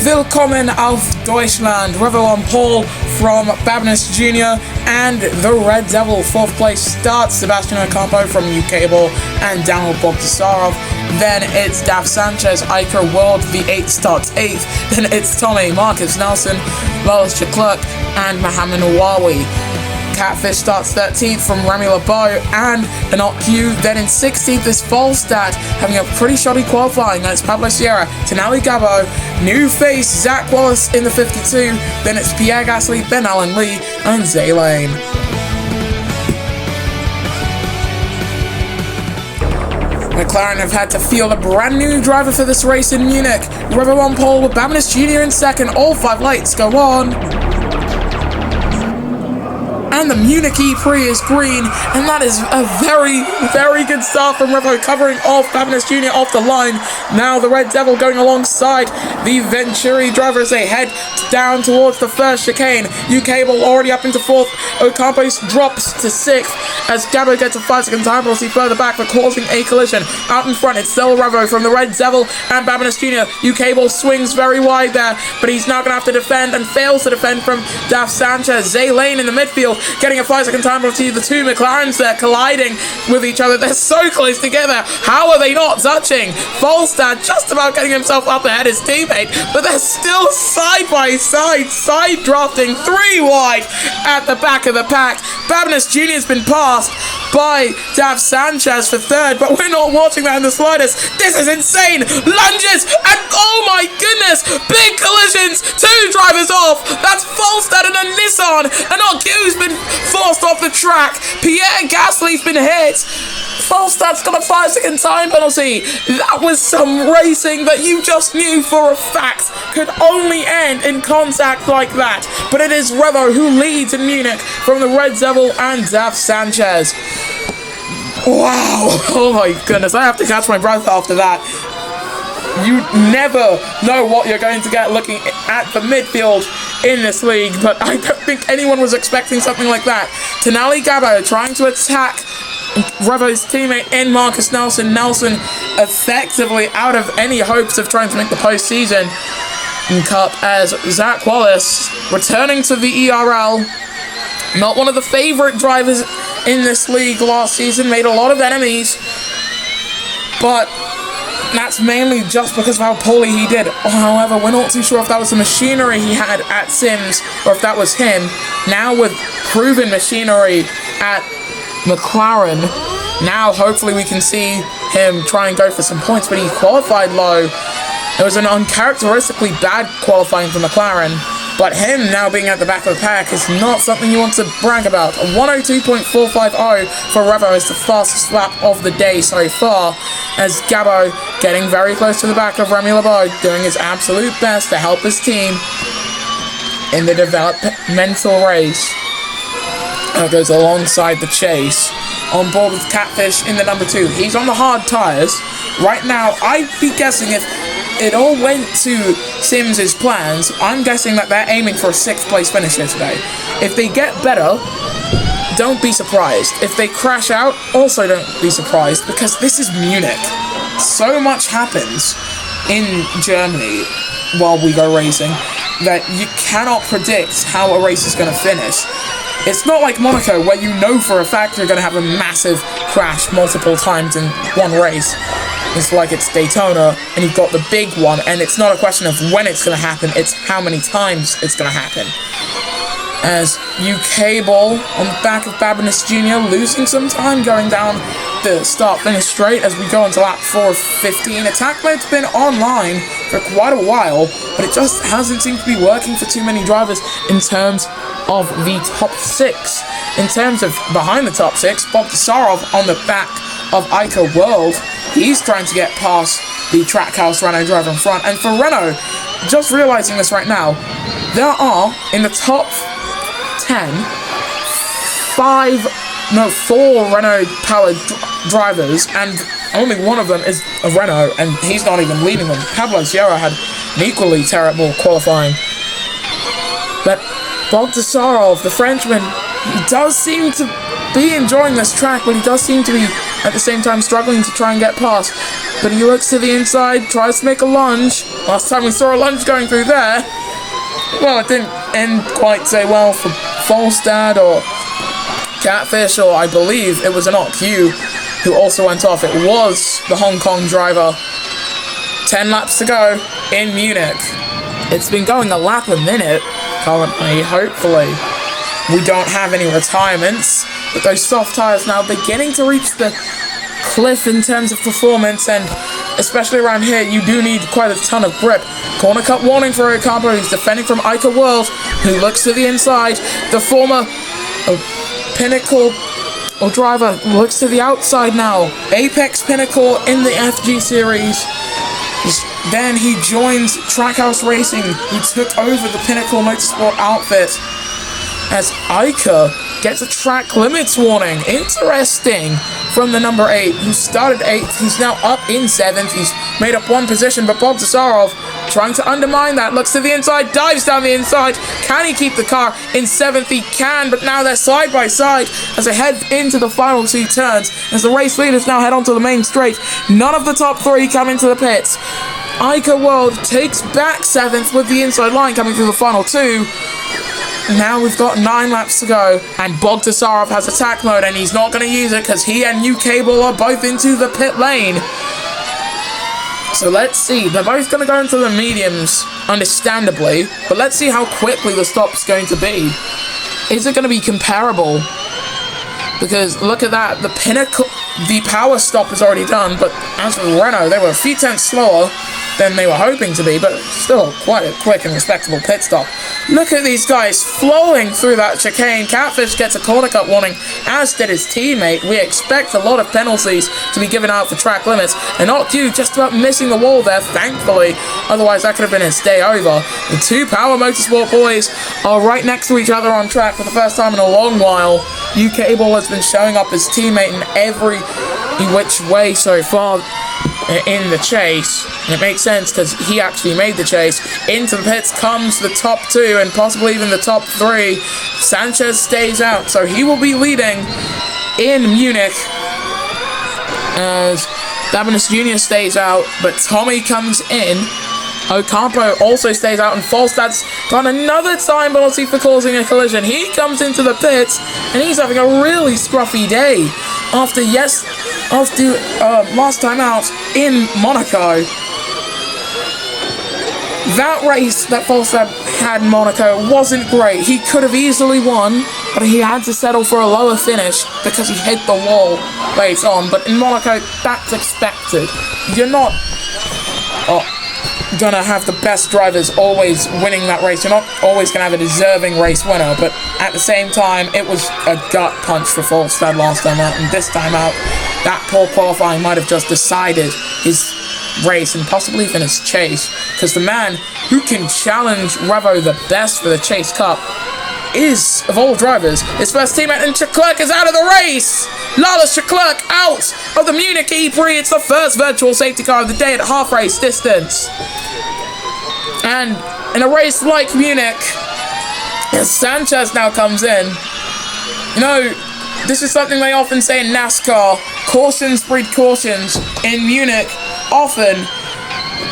Willkommen auf Deutschland. Revo on pole from Babinus Jr. and the Red Devil. 4th place starts Sebastian Ocampo from UKable and Daniel Bogdasarov. Then it's Dav Sanchez, Iker World. The 8 starts 8th. Then it's Tommy, Marcus Nelson, Lars Leclerc, and Mohamed Nawawi. Catfish starts 13th from Remy Lebeau and Anot Q. Then in 16th is Volstad, having a pretty shoddy qualifying. Then it's Pablo Sierra, Tenali Gabo, new face Zach Wallace in the 52. Then it's Pierre Gasly, Ben Allen Lee, and Zay Lane. McLaren have had to field a brand new driver for this race in Munich. Revo on pole with Babinus Jr. in second. All 5 lights go on. And the Munich Prix is green, and that is a very, very good start from Revo, covering off Babinus Jr. off the line. Now the Red Devil going alongside the Venturi driver as they head down towards the first chicane. UKable already up into 4th. Ocampo drops to 6th as Gabo gets a 5-second time penalty further back for causing a collision. Out in front, it's still Revo from the Red Devil and Babinus Jr. UKable swings very wide there, but he's now going to have to defend and fails to defend from Dav Sanchez. Zay Lane in the midfield, getting a 5-second time penalty. The two McLarens there colliding with each other. They're so close together. How are they not touching? Volstad just about getting himself up ahead his teammate, but they're still side by side, side drafting 3 wide at the back of the pack. Babinus Jr. has been passed by Dav Sanchez for 3rd, but we're not watching that in the slightest. This is insane. Lunges, and oh my goodness, big collisions. 2 drivers off. That's Volstad and a Nissan, and Q's been forced off the track. Pierre Gasly's been hit. Volstad's got a 5-second time penalty. That was some racing that you just knew for a fact could only end in contact like that. But it is Revo who leads in Munich from the Red Devil and Dav Sanchez. Wow. Oh my goodness. I have to catch my breath after that. You never know what you're going to get looking at the midfield in this league, but I don't think anyone was expecting something like that. Tenali Gabo trying to attack Revo's teammate in Marcus Nelson. Nelson effectively out of any hopes of trying to make the postseason in Cup as Zach Wallace returning to the ERL. Not one of the favourite drivers in this league last season, made a lot of enemies, but that's mainly just because of how poorly he did. However, we're not too sure if that was the machinery he had at Sims or if that was him. Now with proven machinery at McLaren, now hopefully we can see him try and go for some points, but he qualified low. It was an uncharacteristically bad qualifying for McLaren, but him now being at the back of the pack is not something you want to brag about. A 102.450 for Revo is the fastest lap of the day so far, as Gabo getting very close to the back of Remy Lebeau, doing his absolute best to help his team in the developmental race. Goes alongside the chase. On board with Catfish in the number 2. He's on the hard tyres. Right now, I'd be guessing if it all went to Sims' plans, I'm guessing that they're aiming for a 6th place finish here today. If they get better, don't be surprised. If they crash out, also don't be surprised, because this is Munich. So much happens in Germany while we go racing that you cannot predict how a race is going to finish. It's not like Monaco, where you know for a fact you're going to have a massive crash multiple times in one race. It's like it's Daytona, and you've got the big one, and it's not a question of when it's going to happen, it's how many times it's going to happen. As UKable on the back of Babinus Jr. losing some time going down the start-finish straight as we go into lap 4:15. Attack mode's been online for quite a while, but it just hasn't seemed to be working for too many drivers in terms of the top 6. In terms of behind the top 6, Bogdasarov on the back of Iker World, he's trying to get past the Trackhouse Renault driver in front. And for Renault, just realising this right now, there are in the top 10, 4 Renault-powered drivers, and only one of them is a Renault, and he's not even leading them. Pablo Sierra had an equally terrible qualifying. But Bogdasarov, the Frenchman, he does seem to be enjoying this track, but he does seem to be at the same time struggling to try and get past. But he looks to the inside, tries to make a lunge. Last time we saw a lunge going through there, well, it didn't end quite so well for Falstad or Catfish, or I believe it was an Q who also went off. It was the Hong Kong driver. 10 laps to go in Munich. It's been going a lap a minute currently. Hopefully we don't have any retirements, but those soft tires now beginning to reach the cliff in terms of performance, and especially around here you do need quite a ton of grip. Corner cut warning for Ocampo, who's defending from Ica World, who looks to the inside. The former Pinnacle driver looks to the outside now. Apex Pinnacle in the FG Series. Then he joins Trackhouse Racing, who took over the Pinnacle Motorsport outfit, as Ica gets a track limits warning. Interesting from the number 8, who started 8th. He's now up in 7th. He's made up 1 position, but Bob Tasarov trying to undermine that. Looks to the inside, dives down the inside. Can he keep the car in 7th? He can, but now they're side by side as they head into the final 2 turns. As the race leaders now head onto the main straight, none of the top 3 come into the pits. Ica World takes back 7th with the inside line coming through the final 2. Now we've got 9 laps to go, and Bogdasarov has attack mode, and he's not going to use it because he and New Cable are both into the pit lane. So let's see. They're both going to go into the mediums, understandably, but let's see how quickly the stop's going to be. Is it going to be comparable? Because look at that, the power stop is already done, but as for Renault, they were a few tenths slower than they were hoping to be, but still quite a quick and respectable pit stop. Look at these guys flowing through that chicane. Catfish gets a corner cut warning, as did his teammate. We expect a lot of penalties to be given out for track limits, and Q just about missing the wall there, thankfully. Otherwise, that could have been his day over. The 2 Power Motorsport boys are right next to each other on track for the first time in a long while. UK Ball has been showing up his teammate in every which way so far in the chase, and it makes sense because he actually made the chase. Into the pits comes the top 2 and possibly even the top 3. Sanchez stays out, so he will be leading in Munich as Dabanus Jr. stays out, but Tommy comes in. Ocampo also stays out, and Falstad's got another time penalty for causing a collision. He comes into the pits, and he's having a really scruffy day after last time out in Monaco. That race that Falstad had in Monaco wasn't great. He could have easily won, but he had to settle for a lower finish because he hit the wall late on. But in Monaco, that's expected. You're not gonna have the best drivers always winning that race. You're not always gonna have a deserving race winner, but at the same time, it was a gut punch for Falstad last time out, and this time out, that poor qualifying might have just decided his race and possibly even his chase, because the man who can challenge Revo the best for the Chase Cup is, of all drivers, his first teammate, and Leclerc is out of the race! Lawless Leclerc out of the Munich Prix. It's the first virtual safety car of the day at half race distance. And in a race like Munich, Sanchez now comes in. You know, this is something they often say in NASCAR. Cautions breed cautions. In Munich, often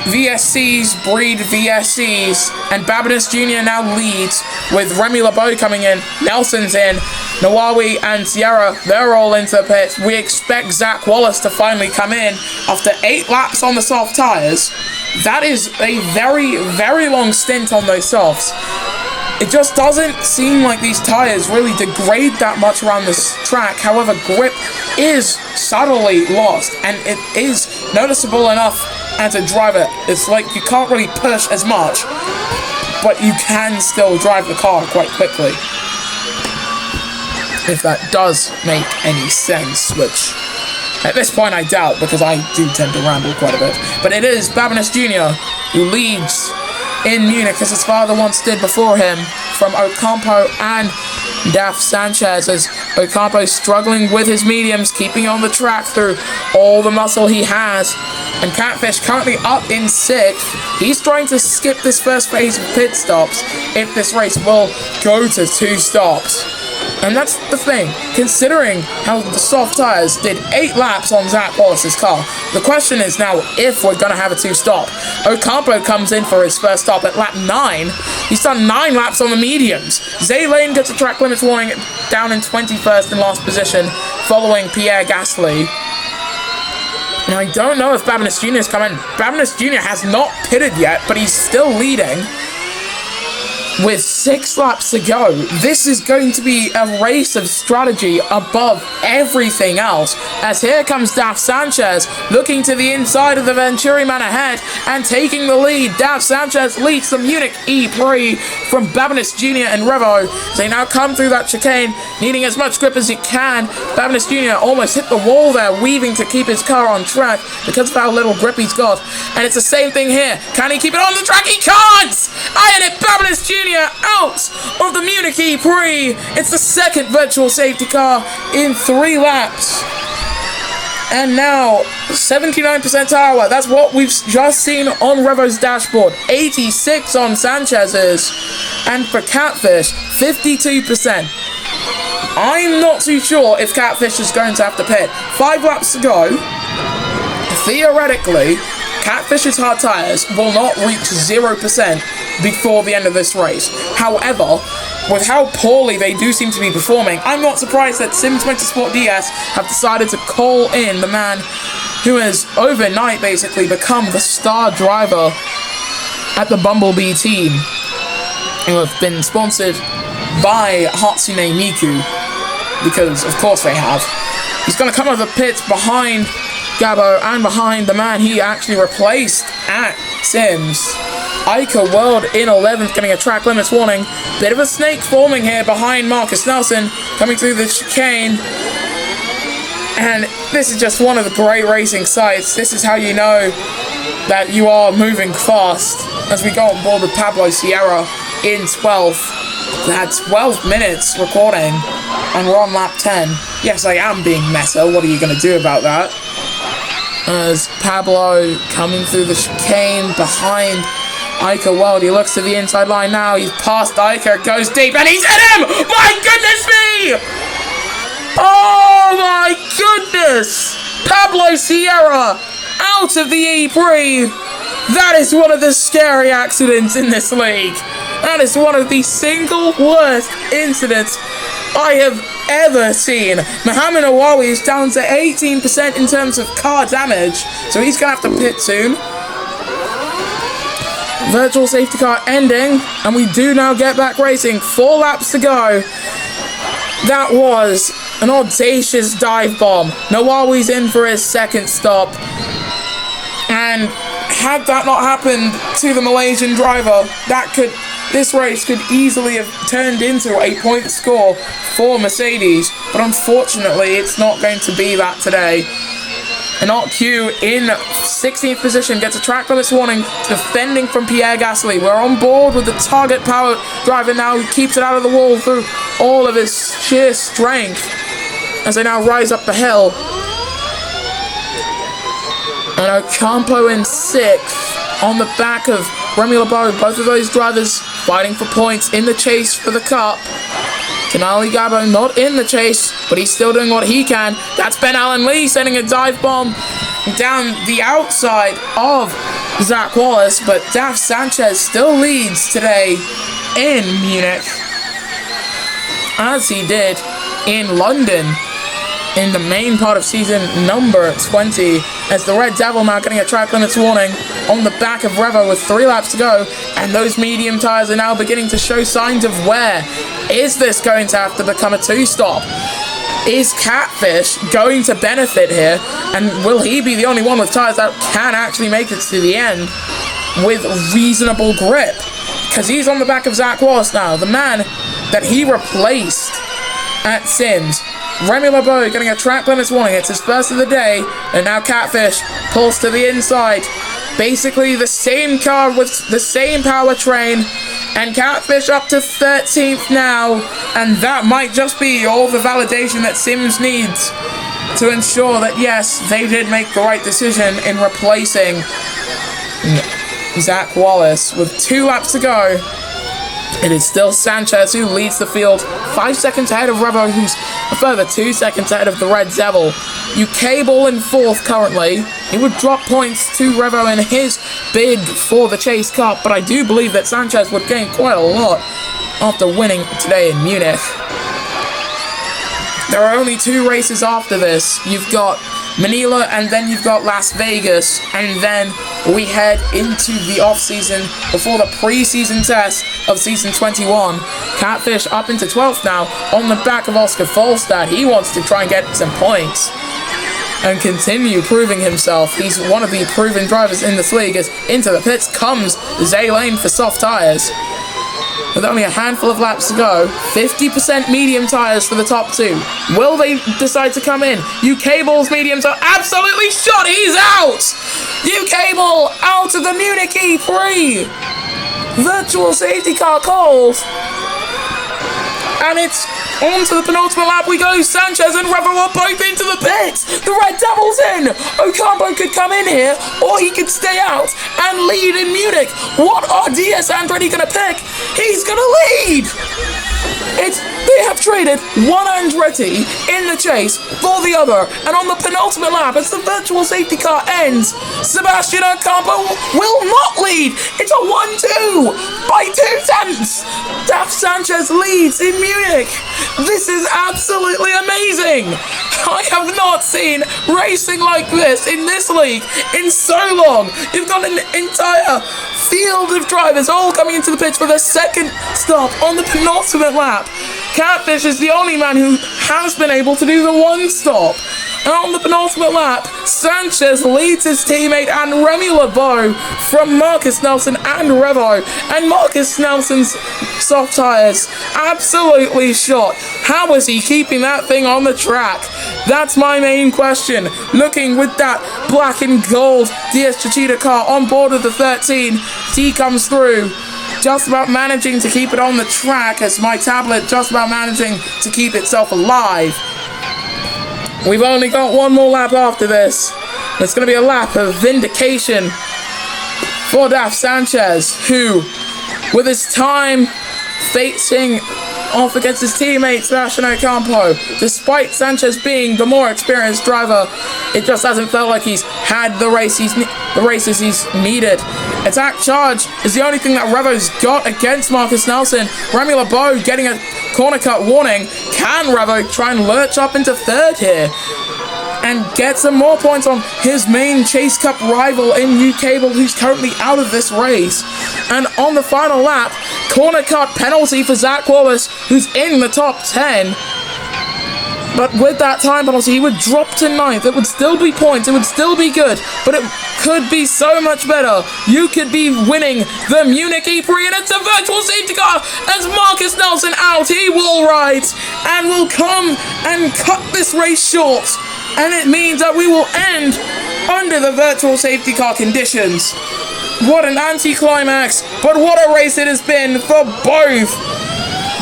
VSCs breed VSCs, and Babinus Jr. now leads with Remy LeBeau coming in, Nelson's in, Nawawi and Sierra, they're all into the pits. We expect Zach Wallace to finally come in after 8 laps on the soft tyres. That is a very, very long stint on those softs. It just doesn't seem like these tyres really degrade that much around this track. However, grip is subtly lost, and it is noticeable enough as a driver. It's like you can't really push as much, but you can still drive the car quite quickly. If that does make any sense, which at this point I doubt, because I do tend to ramble quite a bit. But it is Babinus Jr. who leads in Munich, as his father once did before him, from Ocampo and Daf Sanchez, as Ocampo struggling with his mediums, keeping on the track through all the muscle he has. And Catfish currently up in 6th. He's trying to skip this first phase of pit stops if this race will go to 2 stops. And that's the thing, considering how the soft tyres did 8 laps on Zach Wallace's car, the question is now if we're going to have a 2-stop. Ocampo comes in for his first stop at lap 9. He's done 9 laps on the mediums. Zay Lane gets a track limits warning down in 21st in last position, following Pierre Gasly. And I don't know if Babinus Jr. is coming. Babinus Jr. has not pitted yet, but he's still leading. With 6 laps to go, this is going to be a race of strategy above everything else, as here comes Daf Sanchez looking to the inside of the Venturi man ahead and taking the lead. Daf Sanchez leads the Munich Prix from Babinus Jr. and Revo. They now come through that chicane, needing as much grip as he can. Babinus Jr. almost hit the wall there, weaving to keep his car on track because of how little grip he's got. And it's the same thing here. Can he keep it on the track? He can't! Iron it, Babinus Jr. out of the Munich Prix. It's the second virtual safety car in 3 laps. And now, 79% power. That's what we've just seen on Revo's dashboard. 86 on Sanchez's. And for Catfish, 52%. I'm not too sure if Catfish is going to have to pit. 5 laps to go. Theoretically, Catfish's hard tyres will not reach 0% before the end of this race. However, with how poorly they do seem to be performing, I'm not surprised that Sim20 Sport DS have decided to call in the man who has overnight basically become the star driver at the Bumblebee team, who have been sponsored by Hatsune Miku, because of course they have. He's going to come out of the pits behind Gabo and behind the man he actually replaced at Sims. Ica World in 11th, getting a track limits warning. Bit of a snake forming here behind Marcus Nelson, coming through the chicane. And this is just one of the great racing sights. This is how you know that you are moving fast. As we go on board with Pablo Sierra in 12th. We had 12 minutes recording, and we're on lap 10. Yes, I am being meta. What are you going to do about that? As Pablo coming through the chicane behind Ica World. He looks to the inside line now. He's past Ica, goes deep, and he's hit him! My goodness me! Oh my goodness! Pablo Sierra out of the Prix. That is one of the scary accidents in this league. That is one of the single worst incidents I have ever seen. Mohamed Awawi is down to 18% in terms of car damage, so he's going to have to pit soon. Virtual safety car ending, and we do now get back racing. 4 laps to go. That was an audacious dive bomb. Nawawi's in for his second stop. And had that not happened to the Malaysian driver, this race could easily have turned into a point score for Mercedes. But unfortunately, it's not going to be that today. And Q in 16th position gets a track limits warning, defending from Pierre Gasly. We're on board with the target power driver now, who keeps it out of the wall through all of his sheer strength as they now rise up the hill. And Ocampo in 6th on the back of Remy LeBeau. Both of those drivers fighting for points in the chase for the cup. Denali Gabo not in the chase, but he's still doing what he can. That's Ben Allen Lee sending a dive bomb down the outside of Zach Wallace, but Daf Sanchez still leads today in Munich, as he did in London in the main part of season number 20, as the Red Devil now getting a track limits warning on the back of Revo with 3 laps to go, and those medium tyres are now beginning to show signs of wear. Is this going to have to become a 2-stop? Is Catfish going to benefit here, and will he be the only one with tyres that can actually make it to the end with reasonable grip? Because he's on the back of Zach Wallace now, the man that he replaced at Sims. Remy LeBeau getting a track limits warning. It's his first of the day, and now Catfish pulls to the inside. Basically the same car with the same powertrain, and Catfish up to 13th now, and that might just be all the validation that Sims needs to ensure that yes, they did make the right decision in replacing Zach Wallace with 2 laps to go. It is still Sanchez who leads the field, 5 seconds ahead of Revo, who's a further 2 seconds ahead of the Red Devil. Cable in 4th currently. He would drop points to Revo in his bid for the Chase Cup, but I do believe that Sanchez would gain quite a lot after winning today in Munich. There are only 2 races after this. You've got Manila, and then you've got Las Vegas, and then we head into the off-season before the pre-season test of Season 21. Catfish up into 12th now, on the back of Oscar Folstad. He wants to try and get some points and continue proving himself. He's one of the proven drivers in this league, as into the pits comes Lane for soft tyres. With only a handful of laps to go, 50% medium tyres for the top 2. Will they decide to come in? Cable's mediums are absolutely shot. He's out! Cable out of the Munich Prix. Virtual safety car called. And it's on to the penultimate lap we go. Sanchez and Revo are both into the pits. The Red Devil's in. Ocampo could come in here, or he could stay out and lead in Munich. What are DS Andretti going to pick? He's going to lead. They have traded one Andretti in the chase for the other, and on the penultimate lap, as the virtual safety car ends, Sebastian Ocampo will not lead. It's a 1-2 by 2 tenths. Daf Sanchez leads in Munich. This is absolutely amazing. I have not seen racing like this in this league in so long. You've got an entire field of drivers all coming into the pits for the second stop on the penultimate lap. Catfish is the only man who has been able to do the 1 stop. And on the penultimate lap, Sanchez leads his teammate and Remy LeBeau from Marcus Nelson and Revo. And Marcus Nelson's soft tyres absolutely shot. How is he keeping that thing on the track? That's my main question. Looking with that black and gold DS Chichita car on board of the 13, T comes through. Just about managing to keep it on the track, as my tablet just about managing to keep itself alive. We've only got 1 more lap after this. It's going to be a lap of vindication for Daf Sanchez, who, with his time facing off against his teammate Sebastian Ocampo, despite Sanchez being the more experienced driver, it just hasn't felt like he's had the races he's needed. Attack charge is the only thing that Revo's got against Marcus Nelson. Remy LeBeau getting a corner cut warning. Can Revo try and lurch up into 3rd here and get some more points on his main Chase Cup rival in Cable, who's currently out of this race? And on the final lap, corner cut penalty for Zach Wallace, who's in the top 10. But with that time penalty, he would drop to 9th. It would still be points. It would still be good. But it could be so much better. You could be winning the Munich Prix, and it's a virtual safety car as Marcus Nelson out. He will ride and will come and cut this race short. And it means that we will end under the virtual safety car conditions. What an anticlimax, but what a race it has been for both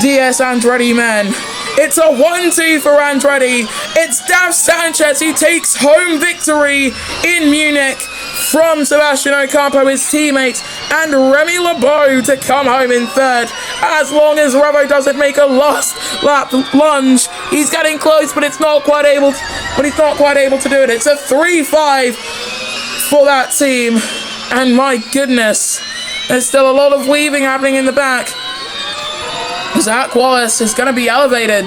DS Andretti men. It's a 1-2 for Andretti. It's Daf Sanchez who takes home victory in Munich from Sebastian Ocampo, his teammate, and Remy LeBeau to come home in 3rd. As long as Revo doesn't make a last lap lunge, he's getting close, but he's not quite able to do it. It's a 3-5 for that team. And my goodness, there's still a lot of weaving happening in the back. Zach Wallace is going to be elevated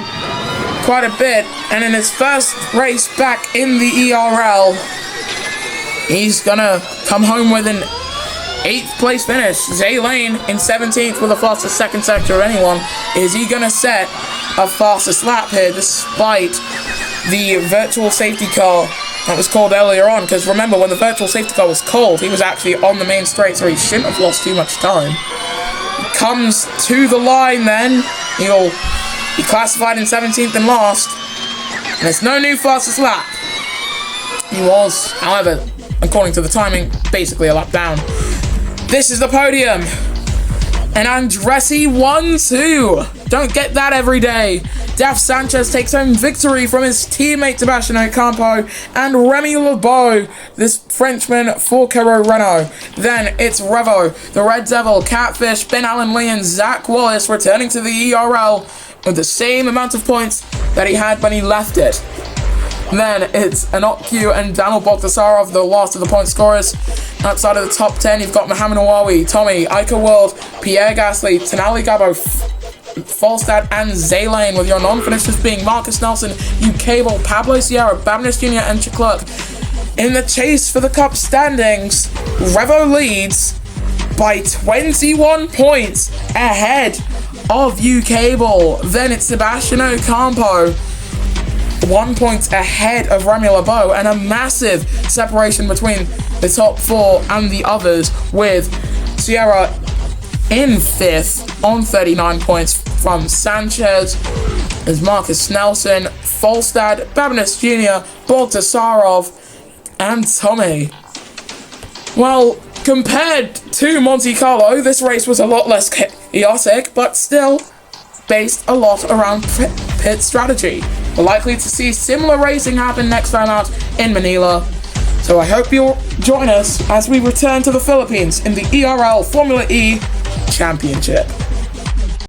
quite a bit, and in his first race back in the ERL, he's going to come home with an 8th place finish. Lane in 17th with the fastest second sector of anyone. Is he going to set a fastest lap here despite the virtual safety car that was called earlier on? Because remember, when the virtual safety car was called, he was actually on the main straight, so he shouldn't have lost too much time. Comes to the line then. He'll be classified in 17th and last. And there's no new fastest lap. He was, however, according to the timing, basically a lap down. This is the podium. And Andretti 1-2. Don't get that every day. Def Sanchez takes home victory from his teammate Sebastian Ocampo and Remy Lebeau, this Frenchman for Caro Renault. Then it's Revo, the Red Devil, Catfish, Ben Allen Lee, and Zach Wallace returning to the ERL with the same amount of points that he had when he left it. Then it's Anokyu and Daniel Bogdasarov, the last of the point scorers. Outside of the top 10, you've got Mohamed Awawi, Tommy, Ica World, Pierre Gasly, Tenali Gabo, Falstad, and Zaylane, with your non-finishers being Marcus Nelson, Cable, Pablo Sierra, Babnis Jr., and Chiclerc. In the chase for the cup standings, Revo leads by 21 points ahead of Cable. Then it's Sebastian Ocampo, 1 point ahead of Remy Lebeau, and a massive separation between the top 4 and the others, with Sierra in 5th on 39 points from Sanchez. There's Marcus Nelson, Falstad, Babnis Jr., Bogdasarov, and Tommy. Well, compared to Monte Carlo, this race was a lot less chaotic, but still based a lot around pit strategy. We're likely to see similar racing happen next time out in Manila, so I hope you'll join us as we return to the Philippines in the ERL Formula E Championship.